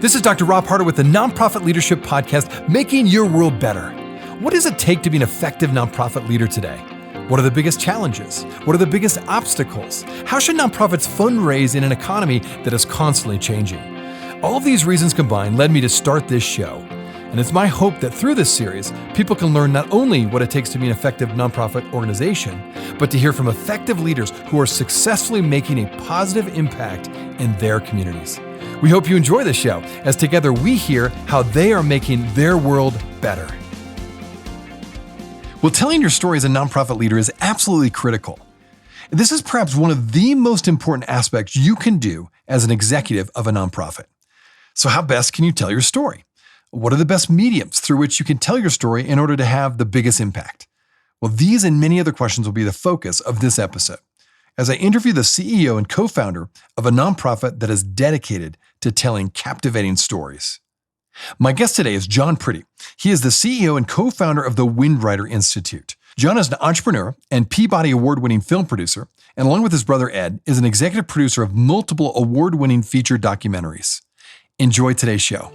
This is Dr. Rob Harder with the Nonprofit Leadership Podcast, Making Your World Better. What does it take to be an effective nonprofit leader today? What are the biggest challenges? What are the biggest obstacles? How should nonprofits fundraise in an economy that is constantly changing? All of these reasons combined led me to start this show. And it's my hope that through this series, people can learn not only what it takes to be an effective nonprofit organization, but to hear from effective leaders who are successfully making a positive impact in their communities. We hope you enjoy the show, as together we hear how they are making their world better. Well, telling your story as a nonprofit leader is absolutely critical. This is perhaps one of the most important aspects you can do as an executive of a nonprofit. So how best can you tell your story? What are the best mediums through which you can tell your story in order to have the biggest impact? Well, these and many other questions will be the focus of this episode, as I interview the CEO and co-founder of a nonprofit that is dedicated to telling captivating stories. My guest today is John Priddy. He is the CEO and co-founder of the Windrider Institute. John is an entrepreneur and Peabody Award-winning film producer, and along with his brother Ed, is an executive producer of multiple award-winning feature documentaries. Enjoy today's show.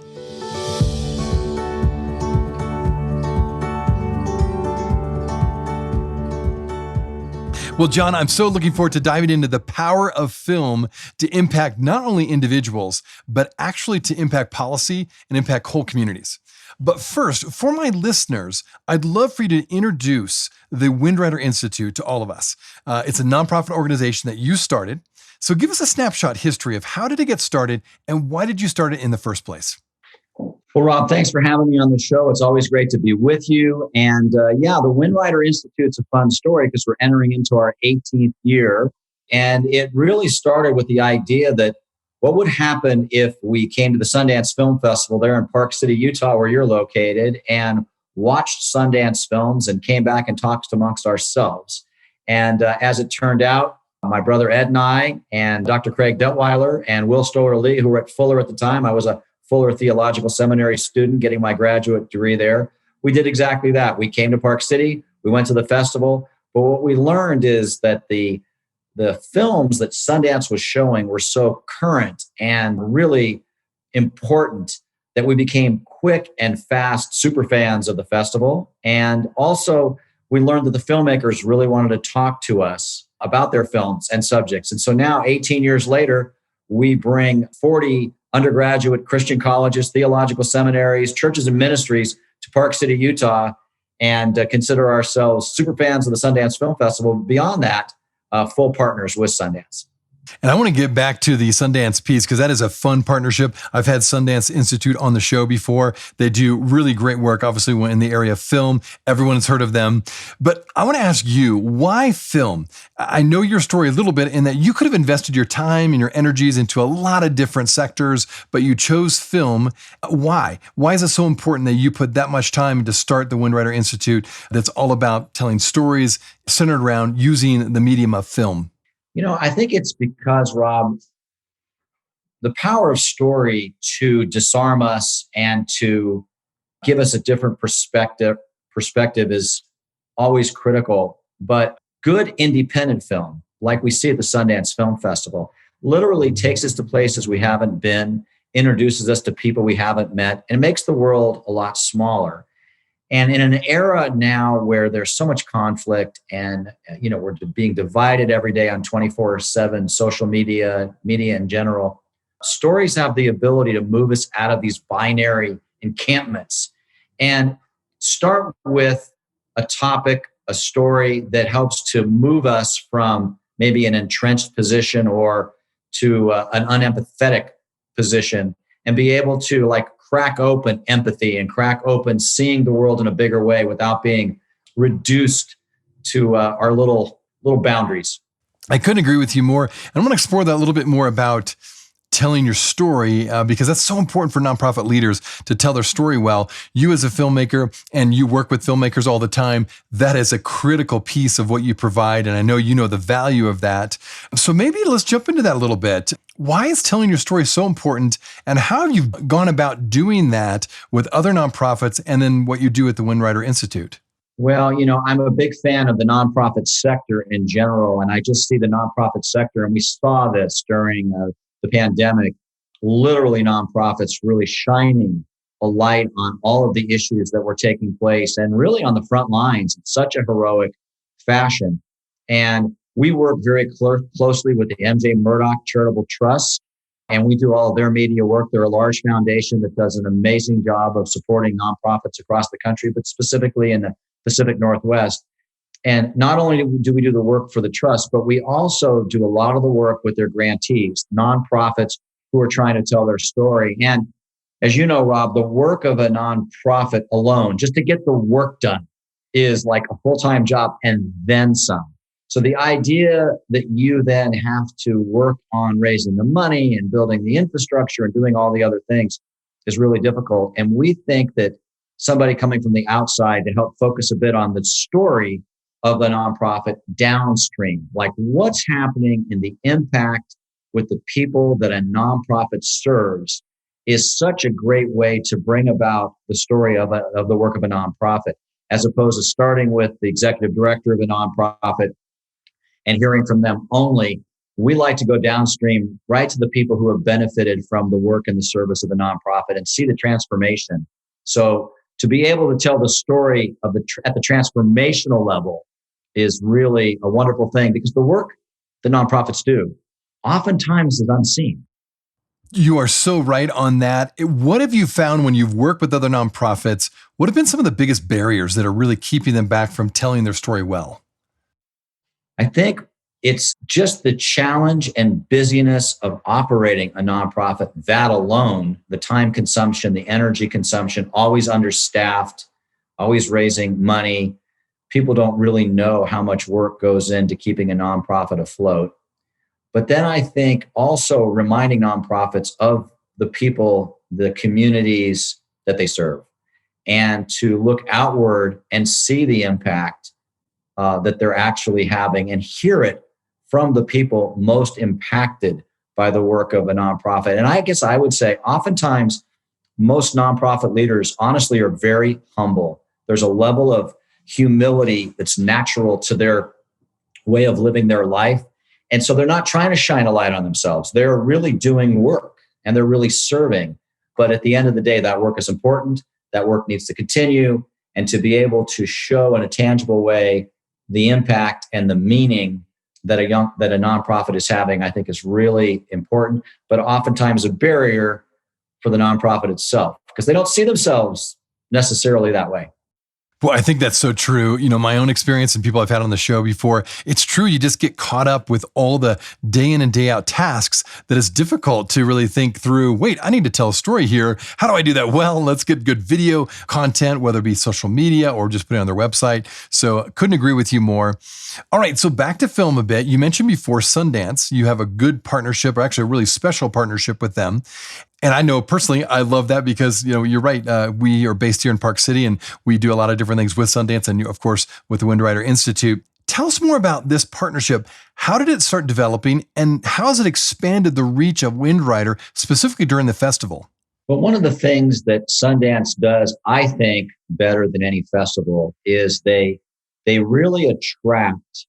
Well, John, I'm so looking forward to diving into the power of film to impact not only individuals, but actually to impact policy and impact whole communities. But first, for my listeners, I'd love for you to introduce the Windrider Institute to all of us. It's a nonprofit organization that you started. So give us a snapshot history of how did it get started and why did you start it in the first place? Well, Rob, thanks for having me on the show. It's always great to be with you. And the Windrider Institute's a fun story because we're entering into our 18th year. And it really started with the idea that what would happen if we came to the Sundance Film Festival there in Park City, Utah, where you're located, and watched Sundance films and came back and talked amongst ourselves. And as it turned out, my brother Ed and I, and Dr. Craig Detweiler and Will Stoller-Lee, who were at Fuller at the time, I was a Fuller Theological Seminary student getting my graduate degree there. We did exactly that. We came to Park City, we went to the festival, but what we learned is that the films that Sundance was showing were so current and really important that we became quick and fast super fans of the festival. And also we learned that the filmmakers really wanted to talk to us about their films and subjects. And so now, 18 years later, we bring 40 undergraduate Christian colleges, theological seminaries, churches, and ministries to Park City, Utah, and consider ourselves super fans of the Sundance Film Festival. Beyond that, full partners with Sundance. And I want to get back to the Sundance piece because that is a fun partnership. I've had Sundance Institute on the show before. They do really great work, obviously, in the area of film. Everyone has heard of them. But I want to ask you, why film? I know your story a little bit in that you could have invested your time and your energies into a lot of different sectors, but you chose film. Why? Why is it so important that you put that much time to start the Windrider Institute that's all about telling stories centered around using the medium of film? You know, I think it's because, Rob, the power of story to disarm us and to give us a different perspective is always critical. But good independent film, like we see at the Sundance Film Festival, literally takes us to places we haven't been, introduces us to people we haven't met, and makes the world a lot smaller. And in an era now where there's so much conflict and, we're being divided every day on 24/7 social media in general, stories have the ability to move us out of these binary encampments and start with a topic, a story that helps to move us from maybe an entrenched position or to an unempathetic position and be able to crack open empathy and crack open seeing the world in a bigger way without being reduced to our little boundaries. I couldn't agree with you more. And I'm going to explore that a little bit more about telling your story because that's so important for nonprofit leaders to tell their story well. You as a filmmaker, and you work with filmmakers all the time, that is a critical piece of what you provide. And I know you know the value of that. So maybe let's jump into that a little bit. Why is telling your story so important? And how have you gone about doing that with other nonprofits and then what you do at the Windrider Institute? Well, I'm a big fan of the nonprofit sector in general, and I just see the nonprofit sector, and we saw this during the pandemic, literally nonprofits really shining a light on all of the issues that were taking place and really on the front lines in such a heroic fashion. And we work very closely with the MJ Murdoch Charitable Trust, and we do all of their media work. They're a large foundation that does an amazing job of supporting nonprofits across the country, but specifically in the Pacific Northwest. And not only do we do the work for the trust, but we also do a lot of the work with their grantees, nonprofits who are trying to tell their story. And as you know, Rob, the work of a nonprofit alone, just to get the work done, is like a full-time job and then some. So the idea that you then have to work on raising the money and building the infrastructure and doing all the other things is really difficult. And we think that somebody coming from the outside to help focus a bit on the story of the nonprofit downstream, like what's happening in the impact with the people that a nonprofit serves, is such a great way to bring about the story of the work of a nonprofit, as opposed to starting with the executive director of a nonprofit and hearing from them only. We like to go downstream right to the people who have benefited from the work and the service of the nonprofit and see the transformation. So to be able to tell the story of at the transformational level is really a wonderful thing, because the work the nonprofits do oftentimes is unseen. You are so right on that. What have you found when you've worked with other nonprofits? What have been some of the biggest barriers that are really keeping them back from telling their story well? I think it's just the challenge and busyness of operating a nonprofit. That alone, the time consumption, the energy consumption, always understaffed, always raising money. People don't really know how much work goes into keeping a nonprofit afloat. But then I think also reminding nonprofits of the people, the communities that they serve, and to look outward and see the impact that they're actually having and hear it from the people most impacted by the work of a nonprofit. And I guess I would say oftentimes most nonprofit leaders honestly are very humble. There's a level of humility that's natural to their way of living their life. And so they're not trying to shine a light on themselves. They're really doing work and they're really serving. But at the end of the day, that work is important. That work needs to continue. And to be able to show in a tangible way the impact and the meaning that a nonprofit is having, I think is really important, but oftentimes a barrier for the nonprofit itself, because they don't see themselves necessarily that way. Well, I think that's so true. You know, my own experience and people I've had on the show before, it's true. You just get caught up with all the day in and day out tasks that it's difficult to really think through, wait, I need to tell a story here. How do I do that? Well, let's get good video content, whether it be social media or just put it on their website. So couldn't agree with you more. All right. So back to film a bit. You mentioned before Sundance, you have a good partnership, or actually a really special partnership with them. And I know personally, I love that because, you know, you're right. We are based here in Park City and we do a lot of different things with Sundance and, of course, with the Windrider Institute. Tell us more about this partnership. How did it start developing and how has it expanded the reach of Windrider specifically during the festival? Well, one of the things that Sundance does, I think, better than any festival is they really attract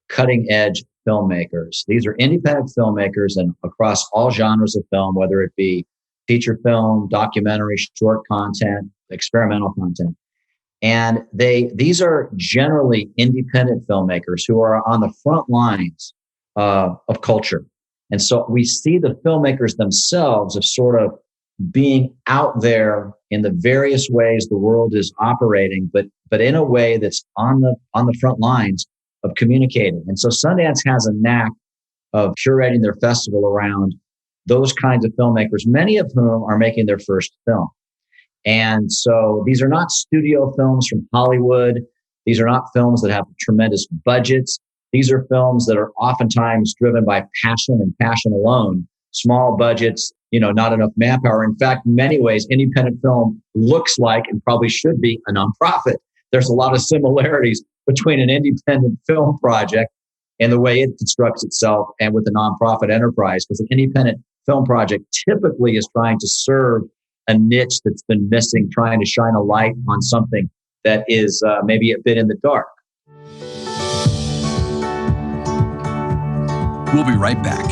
cutting edge filmmakers. These are independent filmmakers and across all genres of film, whether it be feature film, documentary, short content, experimental content. And these are generally independent filmmakers who are on the front lines of culture. And so we see the filmmakers themselves of sort of being out there in the various ways the world is operating, but in a way that's on the front lines of communicating. And so Sundance has a knack of curating their festival around those kinds of filmmakers, many of whom are making their first film. And so these are not studio films from Hollywood. These are not films that have tremendous budgets. These are films that are oftentimes driven by passion and passion alone, small budgets, not enough manpower. In fact, in many ways, independent film looks like and probably should be a nonprofit. There's a lot of similarities between an independent film project and the way it constructs itself and with a nonprofit enterprise, because an independent film project typically is trying to serve a niche that's been missing, trying to shine a light on something that is maybe a bit in the dark. We'll be right back.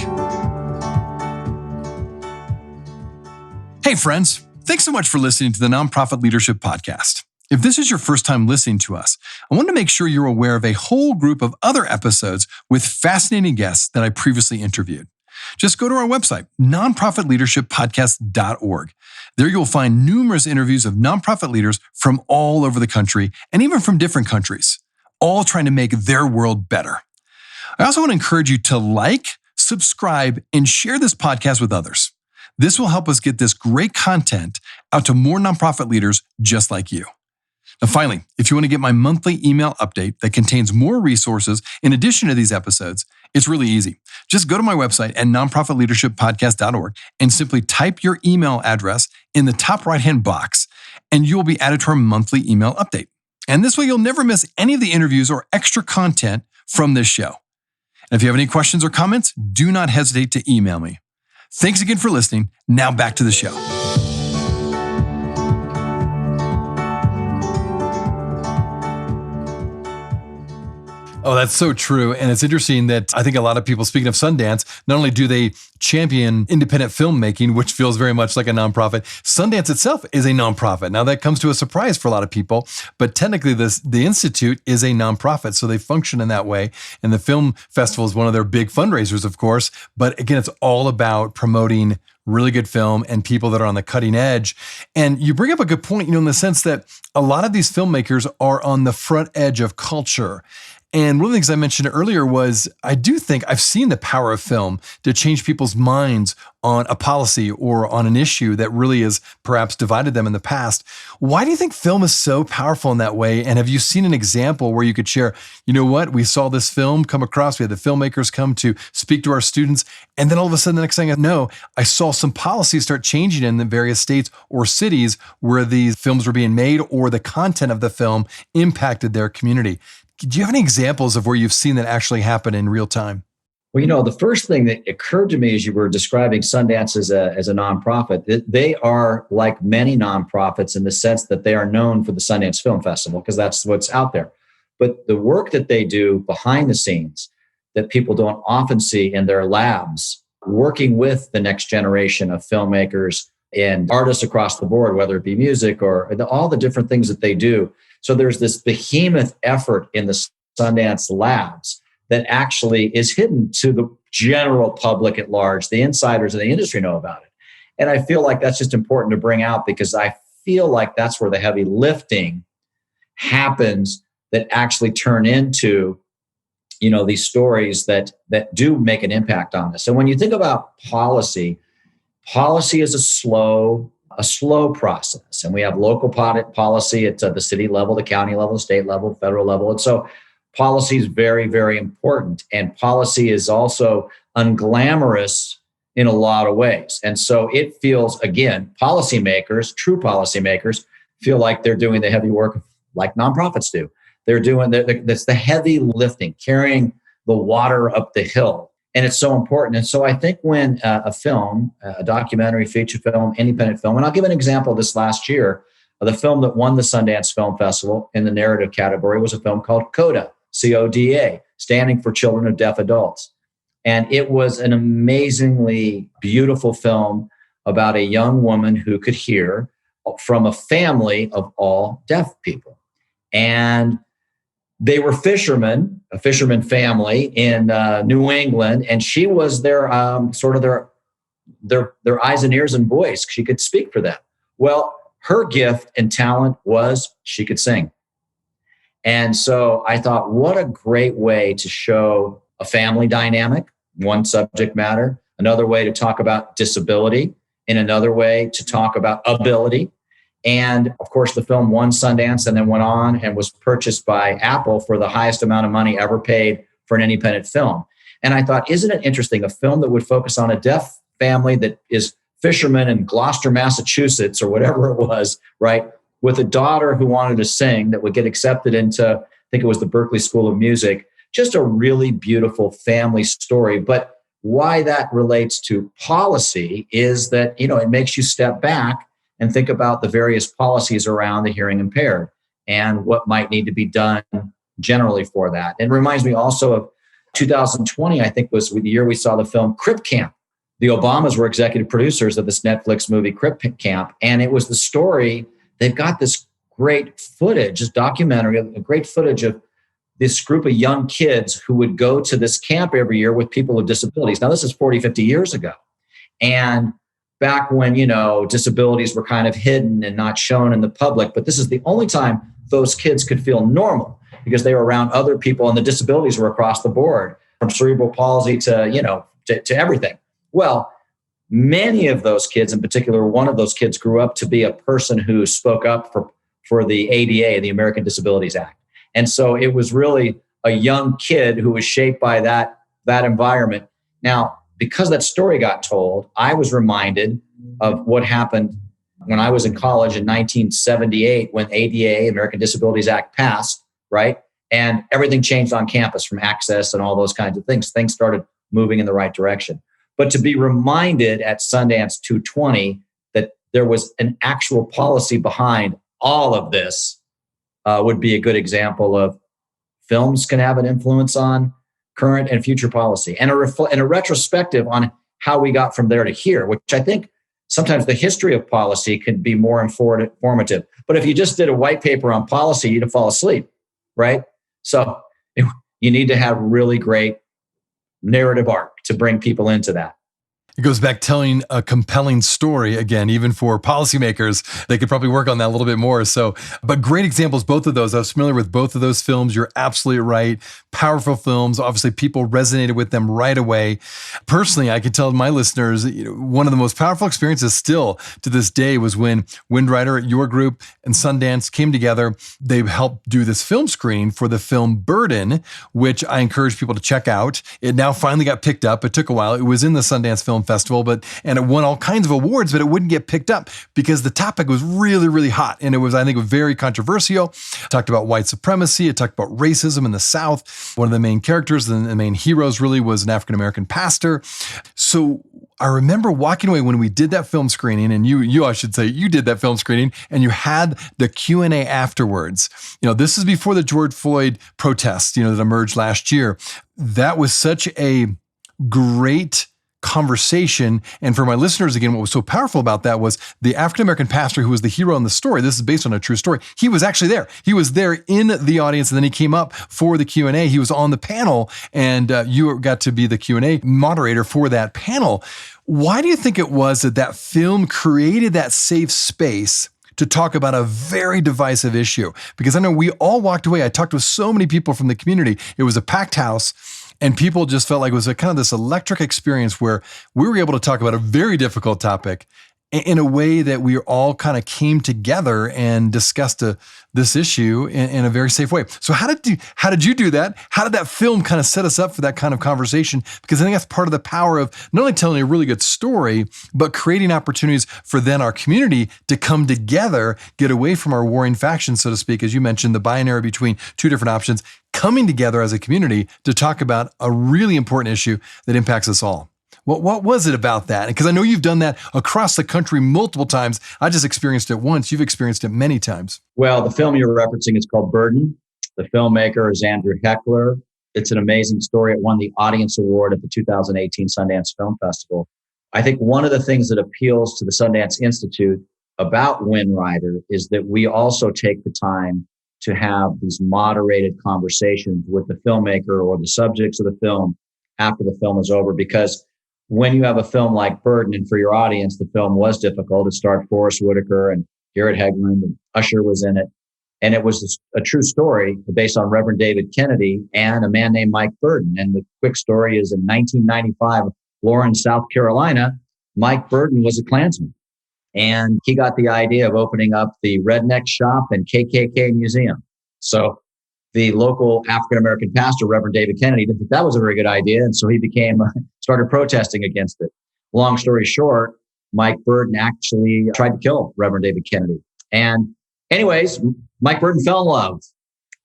Hey friends, thanks so much for listening to the Nonprofit Leadership Podcast. If this is your first time listening to us, I want to make sure you're aware of a whole group of other episodes with fascinating guests that I previously interviewed. Just go to our website, nonprofitleadershippodcast.org. There you'll find numerous interviews of nonprofit leaders from all over the country and even from different countries, all trying to make their world better. I also want to encourage you to like, subscribe, and share this podcast with others. This will help us get this great content out to more nonprofit leaders just like you. Now, finally, if you want to get my monthly email update that contains more resources in addition to these episodes, it's really easy. Just go to my website at nonprofitleadershippodcast.org and simply type your email address in the top right-hand box, and you will be added to our monthly email update. And this way, you'll never miss any of the interviews or extra content from this show. And if you have any questions or comments, do not hesitate to email me. Thanks again for listening. Now back to the show. Oh, that's so true. And it's interesting that I think a lot of people, speaking of Sundance, not only do they champion independent filmmaking, which feels very much like a nonprofit, Sundance itself is a nonprofit. Now that comes to a surprise for a lot of people, but technically the Institute is a nonprofit. So they function in that way. And the film festival is one of their big fundraisers, of course. But again, it's all about promoting really good film and people that are on the cutting edge. And you bring up a good point, in the sense that a lot of these filmmakers are on the front edge of culture. And one of the things I mentioned earlier was I do think I've seen the power of film to change people's minds on a policy or on an issue that really has perhaps divided them in the past. Why do you think film is so powerful in that way? And have you seen an example where you could share, we saw this film come across, we had the filmmakers come to speak to our students, and then all of a sudden the next thing I know, I saw some policies start changing in the various states or cities where these films were being made or the content of the film impacted their community. Do you have any examples of where you've seen that actually happen in real time? Well, the first thing that occurred to me as you were describing Sundance as a nonprofit, they are like many nonprofits in the sense that they are known for the Sundance Film Festival because that's what's out there. But the work that they do behind the scenes that people don't often see in their labs, working with the next generation of filmmakers and artists across the board, whether it be music or all the different things that they do. So there's this behemoth effort in the Sundance Labs that actually is hidden to the general public at large. The insiders in the industry know about it. And I feel like that's just important to bring out because I feel like that's where the heavy lifting happens that actually turn into, these stories that do make an impact on us. And when you think about policy is a slow process. And we have local policy at the city level, the county level, the state level, federal level. And so policy is very, very important. And policy is also unglamorous in a lot of ways. And so it feels, again, true policymakers feel like they're doing the heavy work like nonprofits do. That's the heavy lifting, carrying the water up the hill. And it's so important. And so I think when a film, a documentary, feature film, independent film, and I'll give an example this last year, the film that won the Sundance Film Festival in the narrative category was a film called CODA, CODA, standing for Children of Deaf Adults. And it was an amazingly beautiful film about a young woman who could hear from a family of all deaf people. And they were fishermen, a fisherman family in New England, and she was their their eyes and ears and voice. She could speak for them. Well, her gift and talent was she could sing. And so I thought, what a great way to show a family dynamic, one subject matter, another way to talk about disability, and another way to talk about ability. And of course, the film won Sundance and then went on and was purchased by Apple for the highest amount of money ever paid for an independent film. And I thought, isn't it interesting, a film that would focus on a deaf family that is fishermen in Gloucester, Massachusetts, or whatever it was, right? With a daughter who wanted to sing that would get accepted into, I think it was the Berklee School of Music, just a really beautiful family story. But why that relates to policy is that, it makes you step back and think about the various policies around the hearing impaired and what might need to be done generally for that. And it reminds me also of 2020, I think was the year we saw the film Crip Camp the Obamas were executive producers of this Netflix movie Crip Camp. And it was the story, they've got this great footage, this documentary, a great footage of this group of young kids who would go to this camp every year with people with disabilities. Now, this is 40, 50 years ago. And back when, disabilities were kind of hidden and not shown in the public, but this is the only time those kids could feel normal because they were around other people and the disabilities were across the board, from cerebral palsy to, to everything. Well, many of those kids, in particular, one of those kids grew up to be a person who spoke up for the ADA, the American Disabilities Act. And so it was really a young kid who was shaped by that environment. Now, because that story got told, I was reminded of what happened when I was in college in 1978 when ADA, American Disabilities Act, passed, right? And everything changed on campus from access and all those kinds of things. Things started moving in the right direction. But to be reminded at Sundance 220 that there was an actual policy behind all of this would be a good example of films can have an influence on current and future policy, and a retrospective on how we got from there to here, which I think sometimes the history of policy can be more informative. But if you just did a white paper on policy, you'd fall asleep, right? So you need to have really great narrative arc to bring people into that. It goes back telling a compelling story. Again, even for policymakers, they could probably work on that a little bit more. So, but great examples, both of those. I was familiar with both of those films. You're absolutely right. Powerful films. Obviously, people resonated with them right away. Personally, I can tell my listeners, one of the most powerful experiences still to this day was when Windrider, your group, and Sundance came together. They helped do this film screening for the film Burden, which I encourage people to check out. It now finally got picked up. It took a while. It was in the Sundance Film Festival, and it won all kinds of awards, but it wouldn't get picked up because the topic was really, really hot. And it was, I think, very controversial. It talked about white supremacy. It talked about racism in the South. One of the main characters and the main heroes really was an African-American pastor. So I remember walking away when we did that film screening, and you, I should say, you did that film screening, and you had the Q&A afterwards. This is before the George Floyd protests, that emerged last year. That was such a great conversation. And for my listeners, again, what was so powerful about that was the African-American pastor who was the hero in the story. This is based on a true story. He was actually there. He was there in the audience, and then he came up for the Q&A. He was on the panel, and you got to be the Q&A moderator for that panel. Why do you think it was that film created that safe space to talk about a very divisive issue? Because I know we all walked away. I talked with so many people from the community. It was a packed house. And people just felt like it was a kind of this electric experience where we were able to talk about a very difficult topic in a way that we all kind of came together and discussed this issue in a very safe way. So how did you do that? How did that film kind of set us up for that kind of conversation? Because I think that's part of the power of not only telling a really good story, but creating opportunities for then our community to come together, get away from our warring factions, so to speak, as you mentioned, the binary between two different options, coming together as a community to talk about a really important issue that impacts us all. What was it about that? Because I know you've done that across the country multiple times. I just experienced it once. You've experienced it many times. Well, the film you're referencing is called Burden. The filmmaker is Andrew Heckler. It's an amazing story. It won the Audience Award at the 2018 Sundance Film Festival. I think one of the things that appeals to the Sundance Institute about Windrider is that we also take the time to have these moderated conversations with the filmmaker or the subjects of the film after the film is over, because when you have a film like Burden, and for your audience, the film was difficult. It starred Forrest Whitaker and Garrett Hedlund, and Usher was in it. And it was a true story based on Reverend David Kennedy and a man named Mike Burden. And the quick story is in 1995, Lawrence, South Carolina, Mike Burden was a Klansman. And he got the idea of opening up the Redneck Shop and KKK Museum. So the local African-American pastor, Reverend David Kennedy, didn't think that was a very good idea. And so he started protesting against it. Long story short, Mike Burden actually tried to kill Reverend David Kennedy. And anyways, Mike Burden fell in love.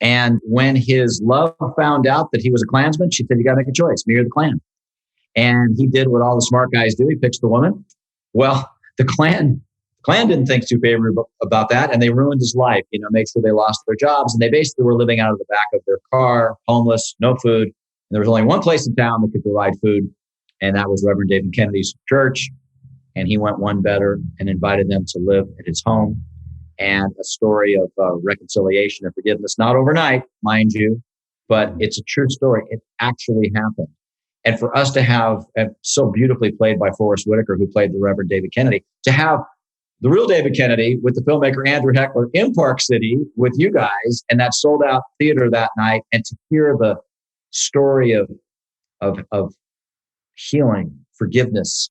And when his love found out that he was a Klansman, she said, you got to make a choice, me or the Klan. And he did what all the smart guys do. He picked the woman. Well, the Klan didn't think too favorably about that, and they ruined his life, made sure they lost their jobs, and they basically were living out of the back of their car, homeless, no food. And there was only one place in town that could provide food, And that was Reverend David Kennedy's church. And he went one better and invited them to live at his home. And a story of reconciliation and forgiveness, not overnight, mind you, but it's a true story. It actually happened. And for us to have, so beautifully played by Forrest Whitaker, who played the Reverend David Kennedy, to have the real David Kennedy with the filmmaker Andrew Heckler in Park City with you guys and that sold out theater that night, and to hear the story of healing, forgiveness,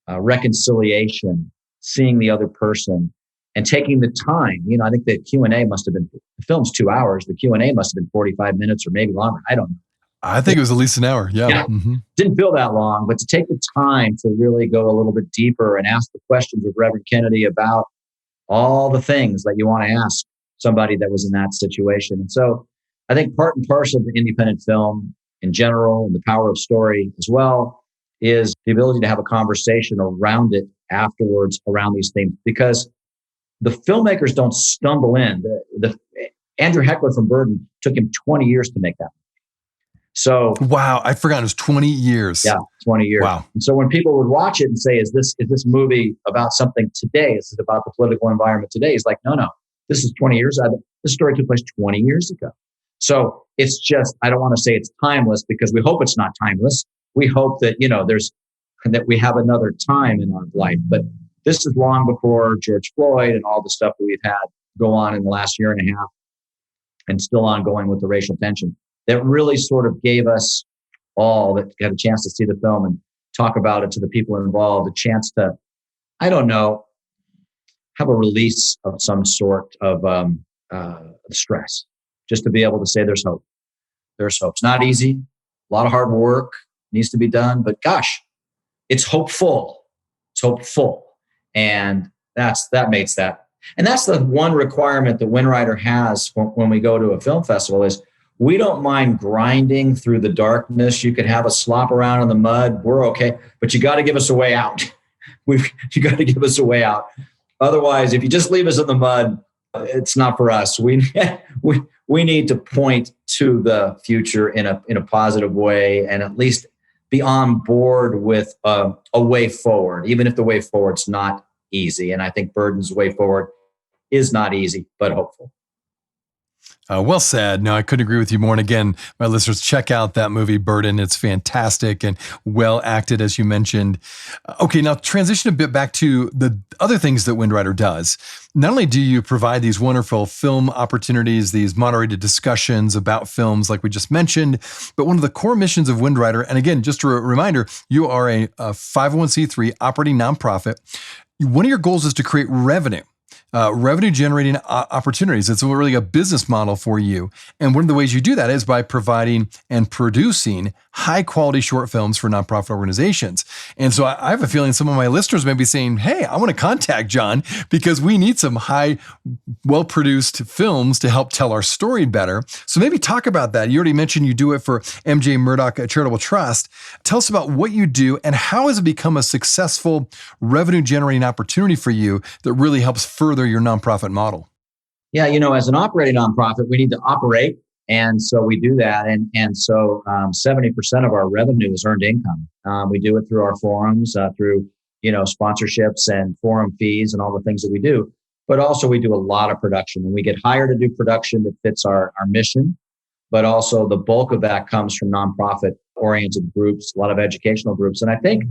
reconciliation, seeing the other person, and taking the time. I think the Q&A must have been, the film's 2 hours. The Q&A must have been 45 minutes or maybe longer. I don't know. I think it was at least an hour. Yeah. Mm-hmm. Didn't feel that long, but to take the time to really go a little bit deeper and ask the questions of Reverend Kennedy about all the things that you want to ask somebody that was in that situation. And so I think part and parcel of the independent film in general, and the power of story as well, is the ability to have a conversation around it afterwards around these things, because the filmmakers don't stumble in. Andrew Heckler from Burden took him 20 years to make that. So wow, I forgot it was 20 years. Yeah, 20 years. Wow. And so when people would watch it and say, is this movie about something today? Is it about the political environment today? It's like, no, this is 20 years. This story took place 20 years ago. So it's just, I don't want to say it's timeless, because we hope it's not timeless. We hope that, that we have another time in our life. But this is long before George Floyd and all the stuff that we've had go on in the last year and a half, and still ongoing with the racial tension, that really sort of gave us all that got a chance to see the film and talk about it to the people involved, a chance to, I don't know, have a release of some sort of stress, just to be able to say there's hope. There's hope. It's not easy. A lot of hard work needs to be done, but gosh, it's hopeful. It's hopeful. And that makes that. And that's the one requirement that Windrider has when we go to a film festival is we don't mind grinding through the darkness. You could have us slop around in the mud. We're okay. But you got to give us a way out. You got to give us a way out. Otherwise, if you just leave us in the mud, it's not for us. We need to point to the future in a positive way, and at least be on board with a way forward, even if the way forward's not easy. And I think Burden's way forward is not easy, but hopeful. Well said. No, I couldn't agree with you more. And again, my listeners, check out that movie, Burden. It's fantastic and well acted, as you mentioned. Okay, now transition a bit back to the other things that Windrider does. Not only do you provide these wonderful film opportunities, these moderated discussions about films like we just mentioned, but one of the core missions of Windrider, and again, just a reminder, you are a 501c3 operating nonprofit. One of your goals is to create revenue generating opportunities. It's really a business model for you. And one of the ways you do that is by providing and producing high quality short films for nonprofit organizations. And so I have a feeling some of my listeners may be saying, hey, I want to contact John because we need some high, well-produced films to help tell our story better. So maybe talk about that. You already mentioned you do it for MJ Murdoch Charitable Trust. Tell us about what you do and how has it become a successful revenue generating opportunity for you that really helps further your nonprofit model. Yeah, as an operating nonprofit, we need to operate. And so we do that. And so 70% of our revenue is earned income. We do it through our forums, through, sponsorships and forum fees and all the things that we do. But also we do a lot of production, and we get hired to do production that fits our mission. But also the bulk of that comes from nonprofit oriented groups, a lot of educational groups. And I think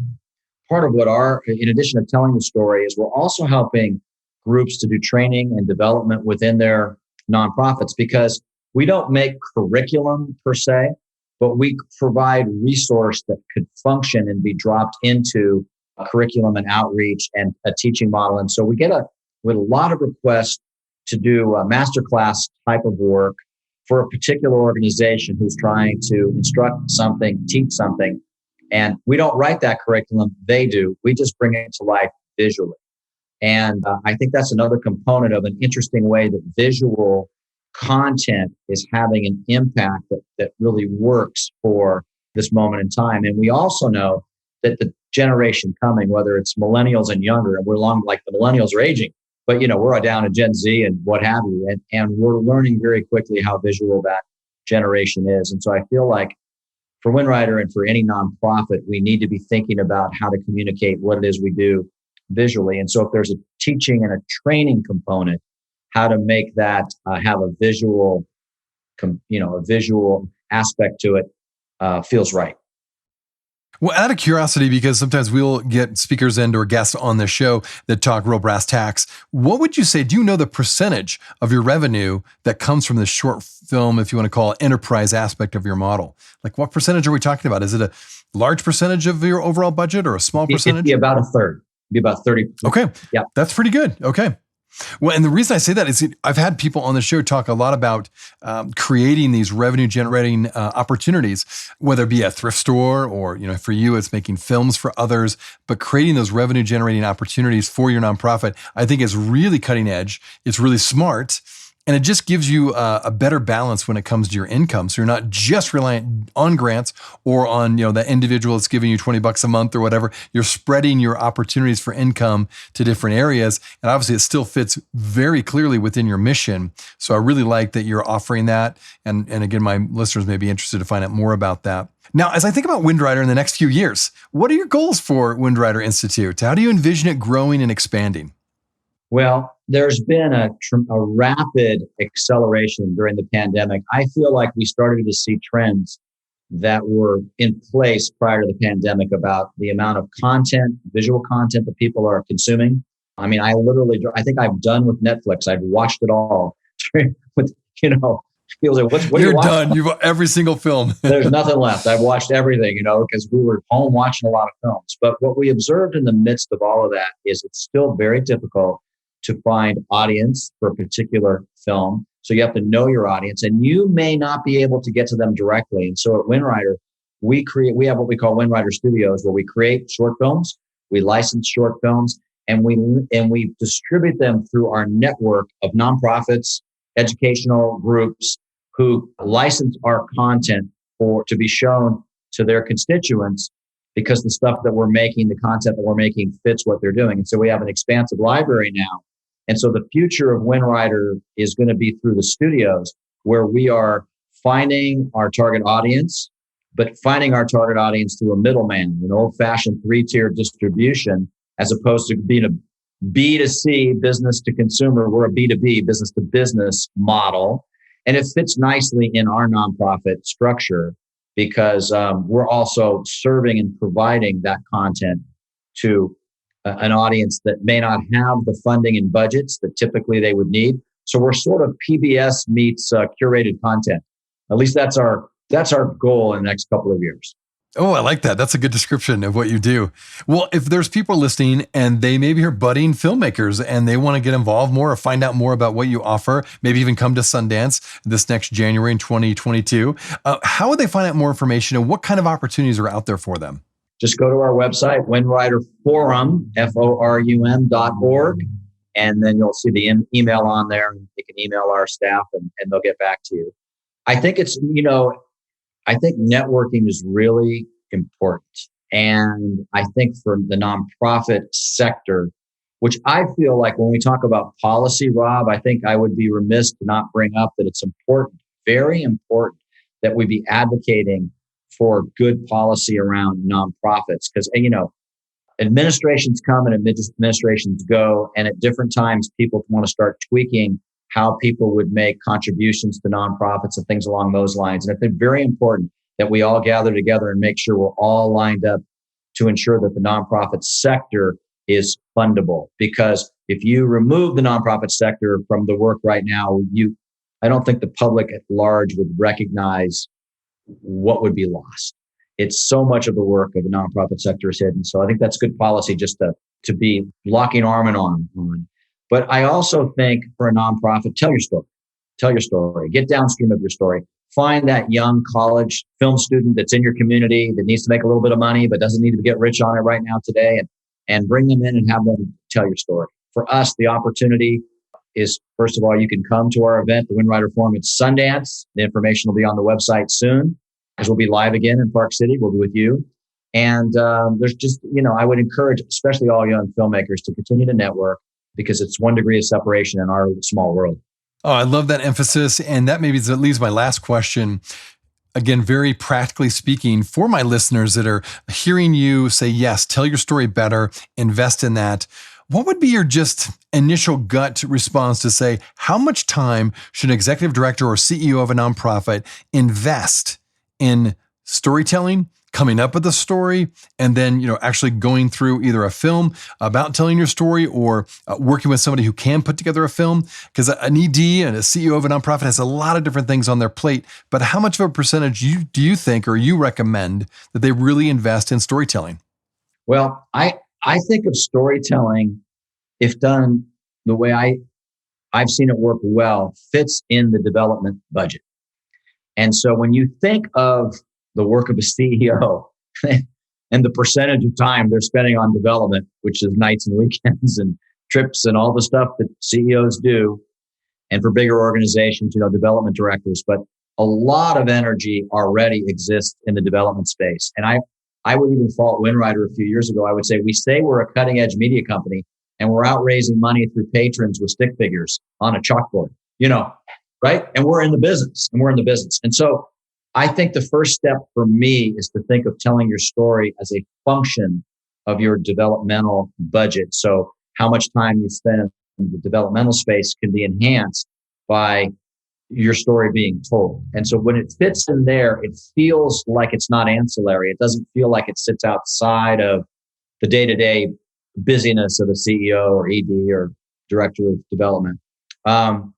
part of what in addition to telling the story, is we're also helping groups to do training and development within their nonprofits, because we don't make curriculum per se, but we provide resource that could function and be dropped into a curriculum and outreach and a teaching model. And so we get a lot of requests to do a masterclass type of work for a particular organization who's trying to instruct something, teach something. And we don't write that curriculum, they do. We just bring it to life visually. And I think that's another component of an interesting way that visual content is having an impact that really works for this moment in time. And we also know that the generation coming, whether it's millennials and younger, and like the millennials are aging, but we're down to Gen Z and what have you. And we're learning very quickly how visual that generation is. And so I feel like for Windrider and for any nonprofit, we need to be thinking about how to communicate what it is we do visually. And so if there's a teaching and a training component, how to make that have a visual, a visual aspect to it feels right. Well, out of curiosity, because sometimes we'll get speakers and or guests on the show that talk real brass tacks, what would you say, do you know the percentage of your revenue that comes from the short film, if you want to call it, enterprise aspect of your model? Like what percentage are we talking about? Is it a large percentage of your overall budget or a small percentage? It'd be about a third. It'd be about 30%. Okay. Yeah. That's pretty good. Okay. Well, and the reason I say that is I've had people on the show talk a lot about creating these revenue generating opportunities, whether it be a thrift store or, for you, it's making films for others, but creating those revenue generating opportunities for your nonprofit, I think is really cutting edge. It's really smart. And it just gives you a better balance when it comes to your income. So you're not just reliant on grants or on, that individual that's giving you $20 a month or whatever. You're spreading your opportunities for income to different areas. And obviously it still fits very clearly within your mission. So I really like that you're offering that. And again, my listeners may be interested to find out more about that. Now, as I think about Windrider in the next few years, what are your goals for Windrider Institute? How do you envision it growing and expanding? Well, there's been a rapid acceleration during the pandemic. I feel like we started to see trends that were in place prior to the pandemic about the amount of content, visual content that people are consuming. I mean, I think I'm done with Netflix. I've watched it all. With, people say, what You're done. You've every single film. There's nothing left. I've watched everything, because we were home watching a lot of films. But what we observed in the midst of all of that is it's still very difficult to find audience for a particular film. So you have to know your audience, and you may not be able to get to them directly. And so at Windrider, we have what we call Windrider Studios, where we create short films, we license short films, and we distribute them through our network of nonprofits, educational groups who license our content to be shown to their constituents, because the stuff that we're making, the content that we're making fits what they're doing. And so we have an expansive library now. And so the future of Windrider is going to be through the studios, where we are finding our target audience, but finding our target audience through a middleman, an old-fashioned 3-tier distribution, as opposed to being a B2C, business to consumer. We're a B2B, business to business model. And it fits nicely in our nonprofit structure, because we're also serving and providing that content to an audience that may not have the funding and budgets that typically they would need. So we're sort of PBS meets curated content. At least that's our goal in the next couple of years. Oh, I like that. That's a good description of what you do. Well, if there's people listening and they maybe are budding filmmakers and they want to get involved more or find out more about what you offer, maybe even come to Sundance this next January in 2022, how would they find out more information, and what kind of opportunities are out there for them? Just go to our website, windriderforum, FORUM.org, and then you'll see the email on there. You can email our staff and they'll get back to you. I think I think networking is really important. And I think for the nonprofit sector, which I feel like when we talk about policy, Rob, I think I would be remiss to not bring up that it's important, very important, that we be advocating for good policy around nonprofits. Because, administrations come and administrations go. And at different times, people want to start tweaking how people would make contributions to nonprofits and things along those lines. And I think very important that we all gather together and make sure we're all lined up to ensure that the nonprofit sector is fundable. Because if you remove the nonprofit sector from the work right now, I don't think the public at large would recognize what would be lost. It's so much of the work of the nonprofit sector is hidden. So I think that's good policy just to be locking arm and arm on. But I also think for a nonprofit, tell your story. Tell your story. Get downstream of your story. Find that young college film student that's in your community that needs to make a little bit of money but doesn't need to get rich on it right now today, and bring them in and have them tell your story. For us, the opportunity is, first of all, you can come to our event, the Windrider Forum at Sundance. The information will be on the website soon, as we'll be live again in Park City. We'll be with you. And there's just, I would encourage, especially all young filmmakers, to continue to network, because it's 1 degree of separation in our small world. Oh, I love that emphasis. And that maybe leaves my last question. again, very practically speaking, for my listeners that are hearing you say, yes, tell your story better, invest in that, what would be your just initial gut response to say, how much time should an executive director or CEO of a nonprofit invest in storytelling, coming up with a story, and then, actually going through either a film about telling your story or working with somebody who can put together a film? Because an ED and a CEO of a nonprofit has a lot of different things on their plate, but how much of a percentage do you think or you recommend that they really invest in storytelling? Well, I think of storytelling, if done the way I've seen it work well, fits in the development budget. And so when you think of the work of a CEO and the percentage of time they're spending on development, which is nights and weekends and trips and all the stuff that CEOs do, and for bigger organizations, development directors, but a lot of energy already exists in the development space. And I would even fault Windrider a few years ago. I would say we're a cutting edge media company and we're out raising money through patrons with stick figures on a chalkboard, right? And we're in the business. And so I think the first step for me is to think of telling your story as a function of your developmental budget. So how much time you spend in the developmental space can be enhanced by your story being told. And so when it fits in there, it feels like it's not ancillary. It doesn't feel like it sits outside of the day-to-day busyness of a CEO or ED or director of development. And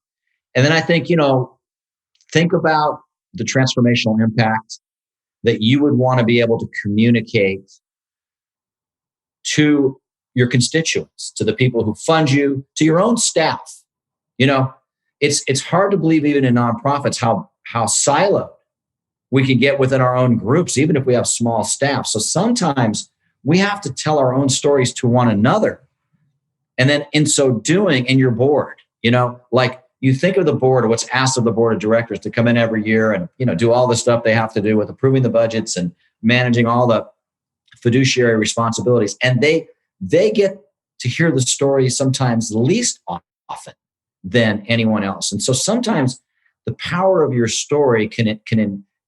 then I think, think about the transformational impact that you would want to be able to communicate to your constituents, to the people who fund you, to your own staff. It's hard to believe even in nonprofits how siloed we can get within our own groups, even if we have small staff. So sometimes we have to tell our own stories to one another. And then in so doing, and you're bored, like you think of the board or what's asked of the board of directors to come in every year and, do all the stuff they have to do with approving the budgets and managing all the fiduciary responsibilities. And they get to hear the story sometimes least often than anyone else. And so sometimes the power of your story can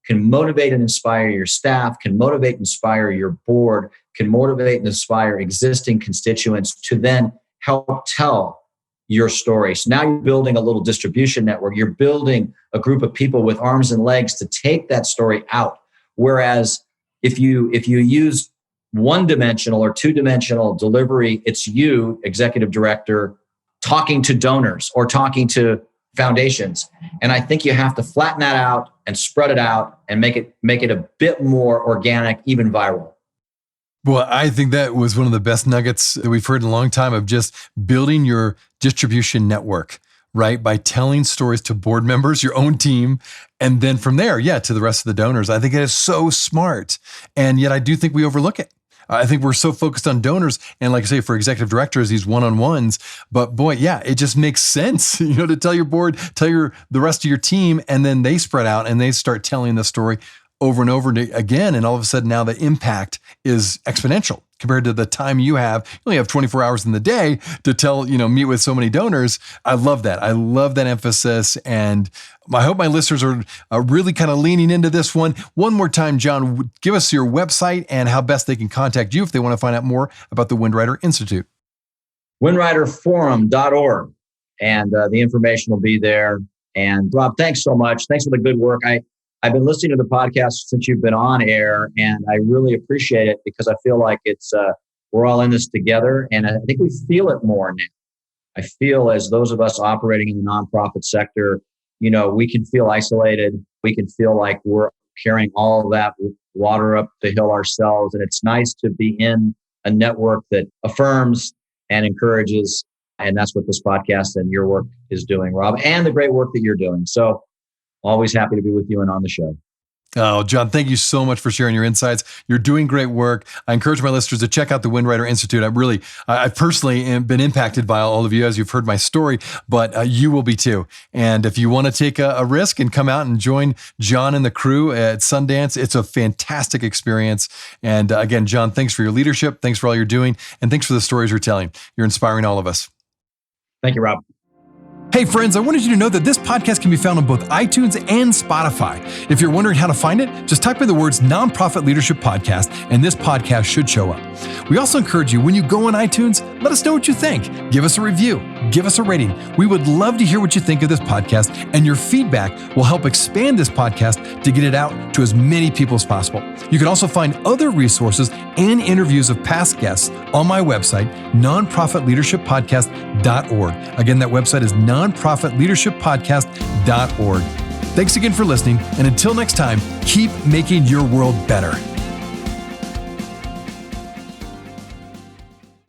motivate and inspire your staff, can motivate and inspire your board, can motivate and inspire existing constituents to then help tell your story. So now you're building a little distribution network. You're building a group of people with arms and legs to take that story out. Whereas if you use one-dimensional or two-dimensional delivery, it's you, executive director, talking to donors or talking to foundations. And I think you have to flatten that out and spread it out and make it a bit more organic, even viral. Well, I think that was one of the best nuggets that we've heard in a long time of just building your distribution network, right? By telling stories to board members, your own team, and then from there, to the rest of the donors. I think it is so smart. And yet I do think we overlook it. I think we're so focused on donors and, like I say, for executive directors, these one-on-ones. But boy, it just makes sense, to tell your board, the rest of your team, and then they spread out and they start telling the story over and over again. And all of a sudden now the impact is exponential compared to the time you have. You only have 24 hours in the day to meet with so many donors. I love that. I love that emphasis. And I hope my listeners are really kind of leaning into this one. One more time, John, give us your website and how best they can contact you if they want to find out more about the Windrider Institute. Windriderforum.org. And the information will be there. And Rob, thanks so much. Thanks for the good work. I've been listening to the podcast since you've been on air, and I really appreciate it because I feel like it's we're all in this together, and I think we feel it more now. I feel as those of us operating in the nonprofit sector, we can feel isolated. We can feel like we're carrying all of that water up the hill ourselves, and it's nice to be in a network that affirms and encourages, and that's what this podcast and your work is doing, Rob, and the great work that you're doing. So always happy to be with you and on the show. Oh, John, thank you so much for sharing your insights. You're doing great work. I encourage my listeners to check out the Windrider Institute. I've personally been impacted by all of you as you've heard my story, but you will be too. And if you want to take a risk and come out and join John and the crew at Sundance, it's a fantastic experience. And again, John, thanks for your leadership. Thanks for all you're doing. And thanks for the stories you're telling. You're inspiring all of us. Thank you, Rob. Hey friends, I wanted you to know that this podcast can be found on both iTunes and Spotify. If you're wondering how to find it, just type in the words Nonprofit Leadership Podcast and this podcast should show up. We also encourage you, when you go on iTunes, let us know what you think. Give us a review, give us a rating. We would love to hear what you think of this podcast, and your feedback will help expand this podcast to get it out to as many people as possible. You can also find other resources and interviews of past guests on my website, nonprofitleadershippodcast.org. Again, that website is nonprofitleadershippodcast.org. Thanks again for listening, and until next time, keep making your world better.